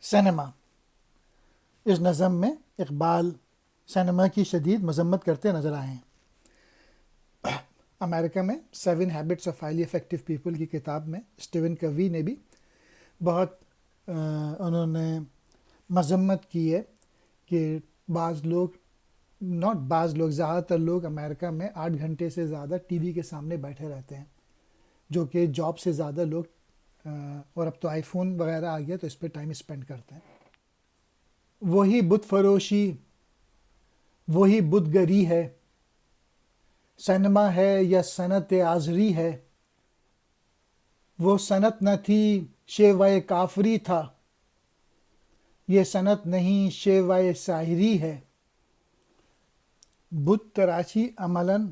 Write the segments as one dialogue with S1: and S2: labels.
S1: Cinema, اس نظم میں Iqbal cinema کی شدید مذمت کرتے نظر آئے ہیں۔ امریکہ میں 7 habits of highly effective people کی کتاب میں اسٹیون کوی نے بھی بہت انہوں نے مذمت کی ہے کہ بعض لوگ زیادہ تر لوگ امریکہ میں 8 گھنٹے سے زیادہ ٹی وی کے سامنے بیٹھے رہتے ہیں، جو کہ جاب سے زیادہ لوگ اور اب تو آئی فون وغیرہ آ گیا تو اس پہ ٹائم اسپینڈ کرتے ہیں۔ وہی بت فروشی، وہی بت گری ہے، سینما ہے یا صنعت آزری ہے، وہ صنعت نہ تھی شیوائے کافری تھا، یہ صنعت نہیں شیوائے ساحری ہے۔ بت تراشی عملاً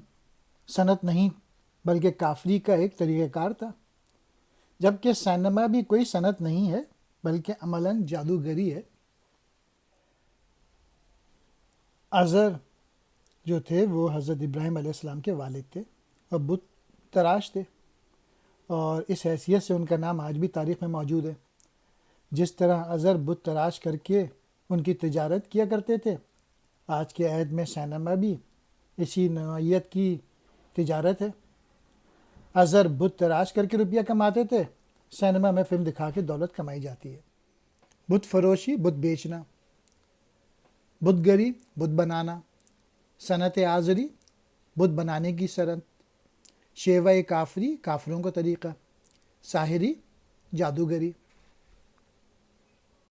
S1: صنعت نہیں بلکہ کافری کا ایک طریقہ کار تھا، جبکہ سینما بھی کوئی صنعت نہیں ہے بلکہ عملاً جادوگری ہے۔ عزر جو تھے وہ حضرت ابراہیم علیہ السلام کے والد تھے اور بت تراش تھے، اور اس حیثیت سے ان کا نام آج بھی تاریخ میں موجود ہے۔ جس طرح عزر بت تراش کر کے ان کی تجارت کیا کرتے تھے، آج کے عہد میں سینما بھی اسی نوعیت کی تجارت ہے۔ عزر بت تراش کر کے روپیہ کماتے تھے، سینما میں فلم دکھا کے دولت کمائی جاتی ہے۔ بت فروشی بت بیچنا، بت گری بت بنانا، صنعت آزری بت بنانے کی صنعت، شیوہ کافری کافروں کا طریقہ، ساحری جادوگری۔